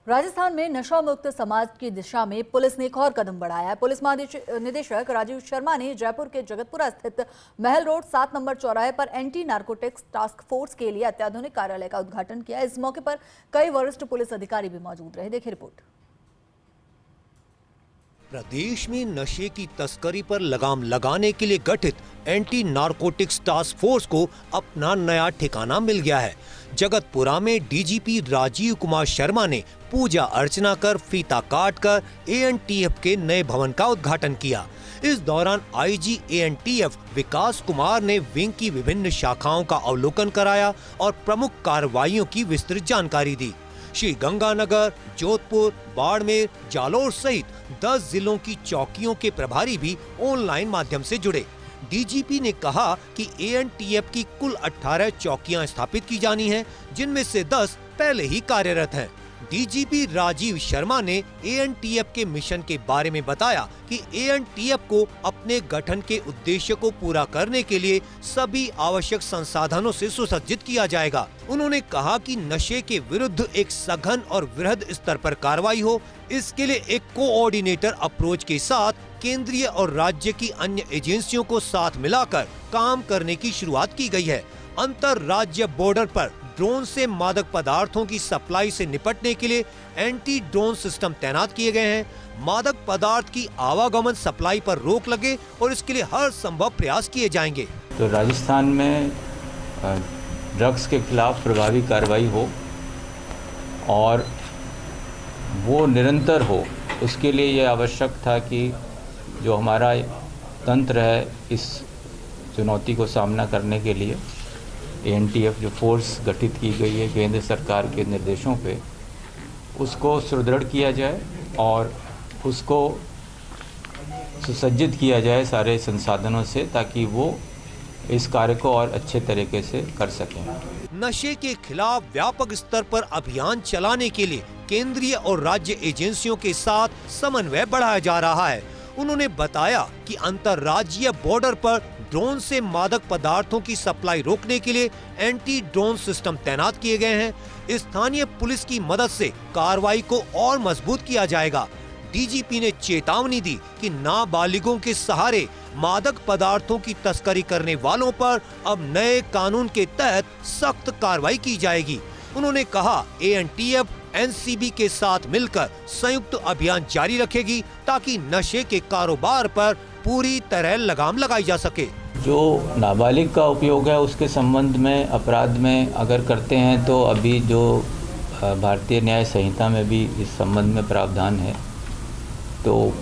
राजस्थान में नशा मुक्त समाज की दिशा में पुलिस ने एक और कदम बढ़ाया है। पुलिस महानिदेशक राजीव शर्मा ने जयपुर के जगतपुरा स्थित महल रोड 7 नंबर चौराहे पर एंटी नारकोटिक्स टास्क फोर्स के लिए अत्याधुनिक कार्यालय का उद्घाटन किया। इस मौके पर कई वरिष्ठ पुलिस अधिकारी भी मौजूद रहे। देखिए रिपोर्ट। प्रदेश में नशे की तस्करी पर लगाम लगाने के लिए गठित एंटी नारकोटिक्स टास्क फोर्स को अपना नया ठिकाना मिल गया है। जगतपुरा में डीजीपी राजीव कुमार शर्मा ने पूजा अर्चना कर फीता काट कर एएनटीएफ के नए भवन का उद्घाटन किया। इस दौरान आईजी एएनटीएफ विकास कुमार ने विंग की विभिन्न शाखाओं का अवलोकन कराया और प्रमुख कार्रवाइयों की विस्तृत जानकारी दी। श्री गंगानगर, जोधपुर, बाड़मेर, जालोर सहित 10 जिलों की चौकियों के प्रभारी भी ऑनलाइन माध्यम से जुड़े। डीजीपी ने कहा कि एएनटीएफ की कुल 18 चौकियां स्थापित की जानी हैं, जिनमें से 10 पहले ही कार्यरत हैं। डीजीपी राजीव शर्मा ने एएनटीएफ के मिशन के बारे में बताया कि एएनटीएफ को अपने गठन के उद्देश्य को पूरा करने के लिए सभी आवश्यक संसाधनों से सुसज्जित किया जाएगा। उन्होंने कहा कि नशे के विरुद्ध एक सघन और वृहद स्तर पर कार्रवाई हो, इसके लिए एक कोऑर्डिनेटर अप्रोच के साथ केंद्रीय और राज्य की अन्य एजेंसियों को साथ मिलाकर काम करने की शुरुआत की गई है। अंतर राज्य बॉर्डर पर ड्रोन से मादक पदार्थों की सप्लाई से निपटने के लिए एंटी ड्रोन सिस्टम तैनात किए गए हैं। मादक पदार्थ की आवागमन सप्लाई पर रोक लगे और इसके लिए हर संभव प्रयास किए जाएंगे। तो राजस्थान में ड्रग्स के खिलाफ प्रभावी कार्रवाई हो और वो निरंतर हो, उसके लिए ये आवश्यक था कि जो हमारा तंत्र है इस चुनौती को सामना करने के लिए एएनटीएफ जो फोर्स गठित की गई है केंद्र सरकार के निर्देशों पे, उसको सुदृढ़ किया जाए और उसको सुसज्जित किया जाए सारे संसाधनों से, ताकि वो इस कार्य को और अच्छे तरीके से कर सकें। नशे के खिलाफ व्यापक स्तर पर अभियान चलाने के लिए केंद्रीय और राज्य एजेंसियों के साथ समन्वय बढ़ाया जा रहा है। उन्होंने बताया कि अंतर्राज्यीय बॉर्डर पर ड्रोन से मादक पदार्थों की सप्लाई रोकने के लिए एंटी ड्रोन सिस्टम तैनात किए गए हैं। स्थानीय पुलिस की मदद से कार्रवाई को और मजबूत किया जाएगा। डीजीपी ने चेतावनी दी कि नाबालिगों के सहारे मादक पदार्थों की तस्करी करने वालों पर अब नए कानून के तहत सख्त कार्रवाई की जाएगी। उन्होंने कहा एएनटीएफ एनसीबी के साथ मिलकर संयुक्त अभियान जारी रखेगी ताकि नशे के कारोबार पर पूरी तरह लगाम लगाई जा सके। जो नाबालिग का उपयोग है उसके संबंध में अपराध में अगर करते हैं तो अभी जो भारतीय न्याय संहिता में भी इस संबंध में प्रावधान है। तो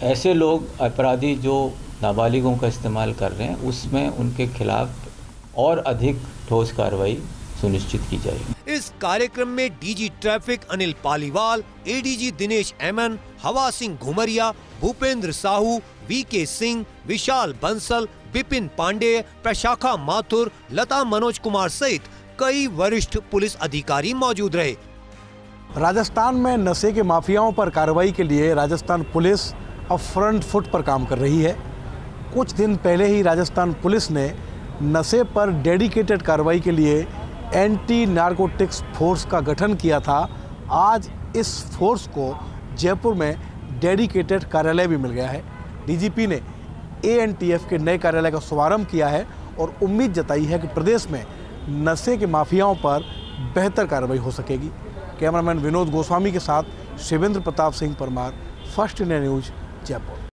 ऐसे लोग अपराधी जो नाबालिगों का इस्तेमाल कर रहे हैं उसमें उनके खिलाफ और अधिक ठोस कार्रवाई सुनिश्चित की जाएगी। इस कार्यक्रम में DG traffic Anil Paliwal, ADG Dinesh MN, Hawa Singh Ghumaria, Bhupendra Sahu, VK Singh, Vishal Bansal, Bipin Pande, Prashakha Mathur, Lata Manoj Kumar सहित कई वरिष्ठ पुलिस अधिकारी मौजूद रहे। राजस्थान में नशे के माफियाओं पर कार्रवाई के लिए राजस्थान पुलिस अब फ्रंट फुट पर काम कर रही है। कुछ दिन पहले ही राजस्थान पुलिस ने नशे पर डेडिकेटेड कार्रवाई के लिए एंटी नारकोटिक्स फोर्स का गठन किया था। आज इस फोर्स को जयपुर में डेडिकेटेड कार्यालय भी मिल गया है। डीजीपी ने एएनटीएफ के नए कार्यालय का शुभारंभ किया है और उम्मीद जताई है कि प्रदेश में नशे के माफियाओं पर बेहतर कार्रवाई हो सकेगी। कैमरामैन विनोद गोस्वामी के साथ Shivendra Pratap Singh Parmar, first India news, Jaipur.